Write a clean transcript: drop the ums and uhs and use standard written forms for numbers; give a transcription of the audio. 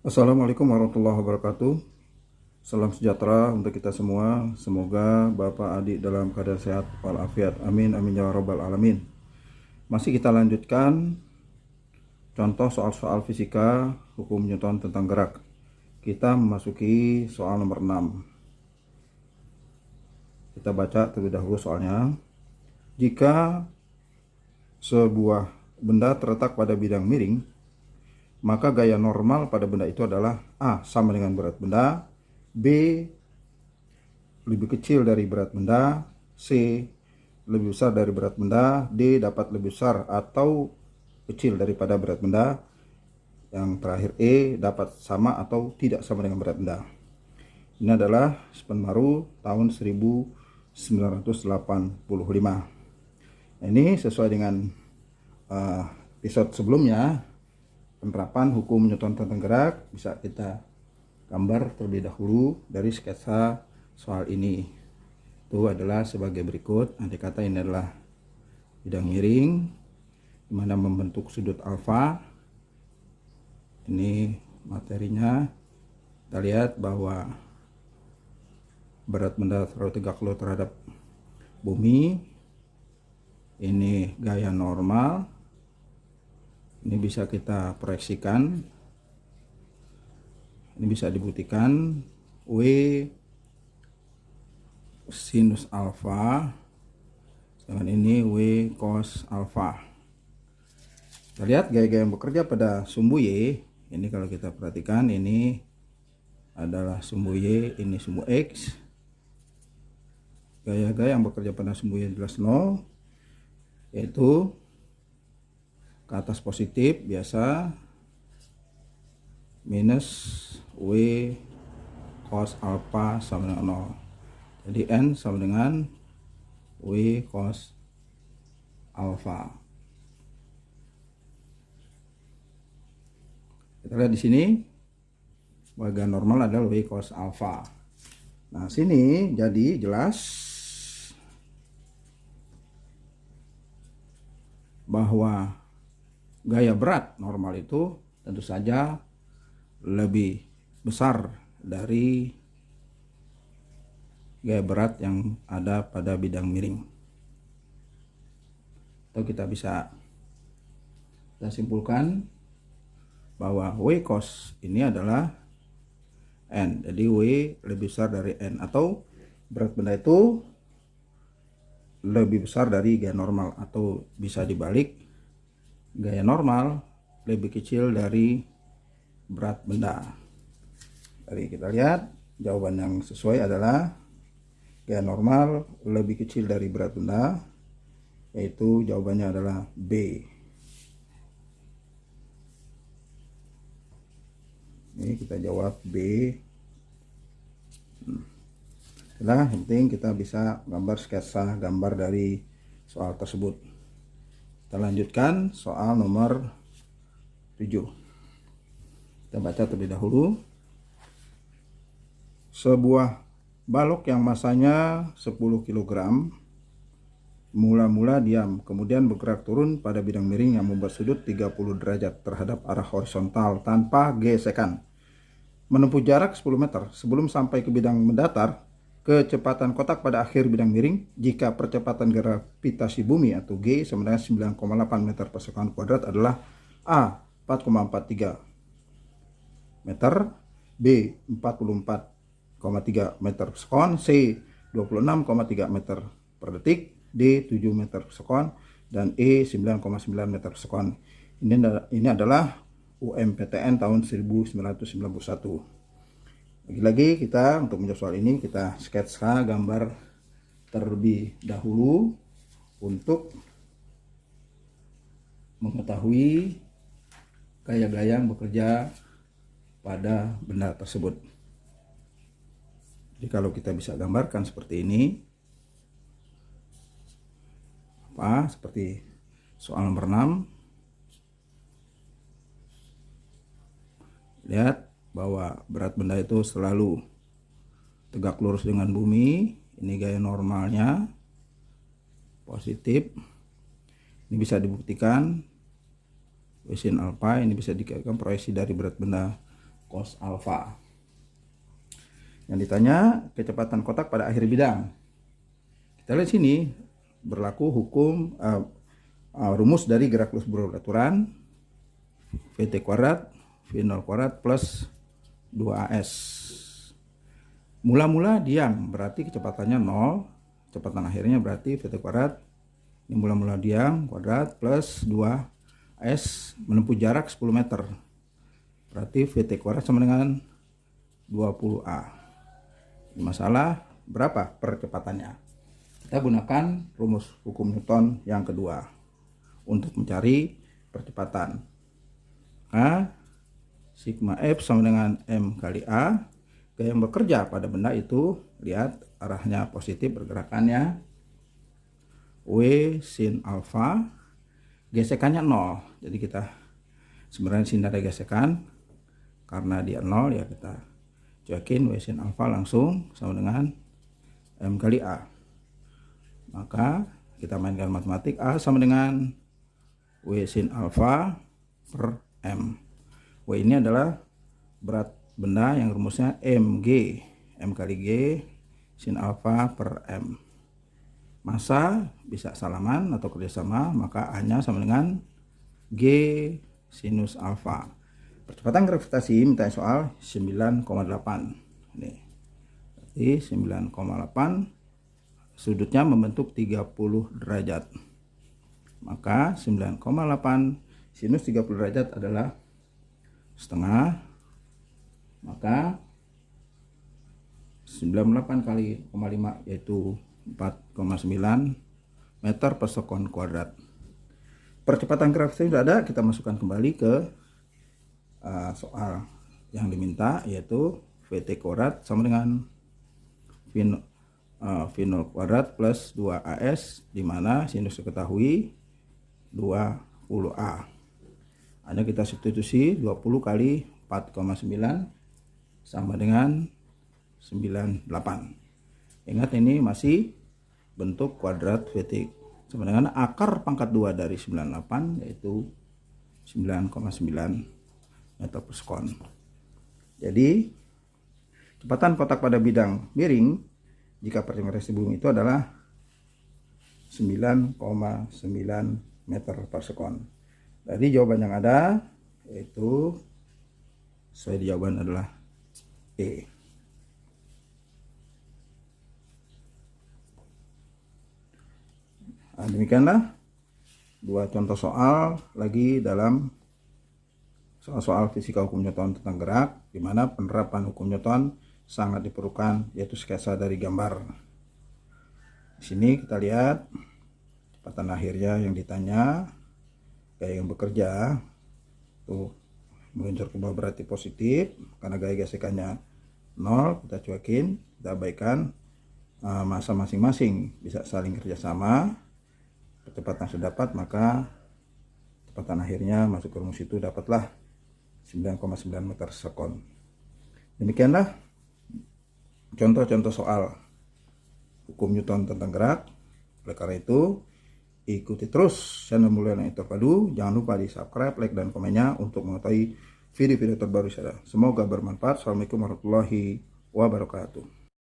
Assalamualaikum warahmatullahi wabarakatuh. Salam sejahtera untuk kita semua. Semoga Bapak Adik dalam keadaan sehat walafiat. Amin amin ya rabbal alamin. Masih kita lanjutkan contoh soal-soal fisika hukum Newton tentang gerak. Kita memasuki soal nomor 6. Kita baca terlebih dahulu soalnya. Jika sebuah benda terletak pada bidang miring, maka gaya normal pada benda itu adalah A. Sama dengan berat benda, B. lebih kecil dari berat benda, C. lebih besar dari berat benda, D. dapat lebih besar atau kecil daripada berat benda, yang terakhir E. dapat sama atau tidak sama dengan berat benda. Ini adalah Spenmaru tahun 1985. Ini sesuai dengan episode sebelumnya, penerapan hukum Newton tentang gerak. Bisa kita gambar terlebih dahulu dari sketsa soal ini. Itu adalah sebagai berikut. Andai kata ini adalah bidang miring di mana membentuk sudut alfa. Ini materinya. Kita lihat bahwa berat benda terlalu tegak lurus terhadap bumi. Ini gaya normal. Ini bisa kita proyeksikan. Ini bisa dibuktikan W sinus alfa, sedangkan ini W cos alfa. Kita lihat gaya-gaya yang bekerja pada sumbu Y. Ini kalau kita perhatikan, ini adalah sumbu Y, ini sumbu X. Gaya-gaya yang bekerja pada sumbu Y jelas 0, yaitu ke atas positif biasa minus W cos alpha sama dengan 0. Jadi N sama dengan W cos alpha. Kita lihat di sini bagian normal adalah W cos alpha. Nah, sini jadi jelas bahwa gaya berat normal itu tentu saja lebih besar dari gaya berat yang ada pada bidang miring. Atau kita bisa simpulkan bahwa W cos ini adalah N. Jadi W lebih besar dari N, atau berat benda itu lebih besar dari gaya normal, atau bisa dibalik, gaya normal lebih kecil dari berat benda. Jadi kita lihat jawaban yang sesuai adalah gaya normal lebih kecil dari berat benda, yaitu jawabannya adalah B. Ini kita jawab B. Nah, yang penting kita bisa gambar sketsa gambar dari soal tersebut. Kita lanjutkan soal nomor 7. Kita baca terlebih dahulu. Sebuah balok yang masanya 10 kg mula-mula diam, kemudian bergerak turun pada bidang miring yang membuat sudut 30 derajat terhadap arah horizontal tanpa gesekan. Menempuh jarak 10 meter sebelum sampai ke bidang mendatar, kecepatan kotak pada akhir bidang miring jika percepatan gravitasi bumi atau G sama dengan 9,8 meter per sekon kuadrat adalah A. 4,43 meter, B. 44,3 meter per sekon, C. 26,3 meter per detik, D. 7 meter per sekon, dan E. 9,9 meter per sekon. Ini adalah UMPTN tahun 1991. Lagi-lagi kita untuk menjawab soal ini kita sketsa gambar terlebih dahulu untuk mengetahui gaya-gaya yang bekerja pada benda tersebut. Jadi kalau kita bisa gambarkan seperti ini, seperti soal nomor 6, lihat bahwa berat benda itu selalu tegak lurus dengan bumi. Ini gaya normalnya positif. Ini bisa dibuktikan W sin alpha. Ini bisa dikatakan proyeksi dari berat benda cos alfa. Yang ditanya kecepatan kotak pada akhir bidang. Kita lihat sini berlaku hukum rumus dari gerak lurus beraturan VT kuadrat V0 kuadrat plus 2AS. Mula-mula diam berarti kecepatannya 0, kecepatan akhirnya berarti VT kuadrat. Ini mula-mula diam kuadrat plus 2AS menempuh jarak 10 meter. Berarti VT kuadrat sama dengan 20A. Ini masalah berapa percepatannya? Kita gunakan rumus hukum Newton yang kedua untuk mencari percepatan. A sigma F sama dengan M kali A. Gaya yang bekerja pada benda itu, lihat arahnya positif pergerakannya. W sin alfa, gesekannya 0. Jadi kita sebenarnya sini ada gesekan, karena dia 0 ya kita cuekin W sin alfa langsung sama dengan M kali A. Maka kita mainkan matematik, A sama dengan W sin alfa per M. W ini adalah berat benda yang rumusnya mg, M kali G sin alfa per M. Massa bisa salaman atau kerjasama, maka A nya sama dengan G sinus alfa. Percepatan gravitasi minta soal 9,8. Ini berarti 9,8, sudutnya membentuk 30 derajat. Maka 9,8 sinus 30 derajat adalah setengah. Maka 98 kali 0,5 yaitu 4,9 meter per sekon kuadrat. Percepatan gravitasi sudah ada, kita masukkan kembali ke soal yang diminta, yaitu VT kuadrat sama dengan V0 kuadrat plus 2AS, di mana sinus diketahui 20A. Hanya kita substitusi 20 kali 4,9 sama dengan 98. Ingat ini masih bentuk kuadrat VT sama dengan akar pangkat 2 dari 98, yaitu 9,9 meter per sekon. Jadi kecepatan kotak pada bidang miring jika percepatan bumi itu adalah 9,9 meter per sekon. Jadi jawaban yang ada yaitu sesuai jawaban adalah E. Nah, demikianlah dua contoh soal lagi dalam soal-soal fisika hukum Newton tentang gerak, di mana penerapan hukum Newton sangat diperlukan, yaitu sketsa dari gambar. Di sini kita lihat kecepatan akhirnya yang ditanya, gaya yang bekerja tuh meluncur ke bawah berarti positif, karena gaya gesekannya 0, kita cuekin, kita abaikan massa masing-masing, bisa saling kerjasama. Kecepatan sudah dapat, maka kecepatan akhirnya masuk ke rumus itu dapatlah 9,9 meter sekon. Demikianlah contoh-contoh soal hukum Newton tentang gerak. Oleh karena itu, ikuti terus channel Mulyana Interpadu. Jangan lupa di subscribe, like, dan komennya untuk mengetahui video-video terbaru saya. Semoga bermanfaat. Assalamualaikum warahmatullahi wabarakatuh.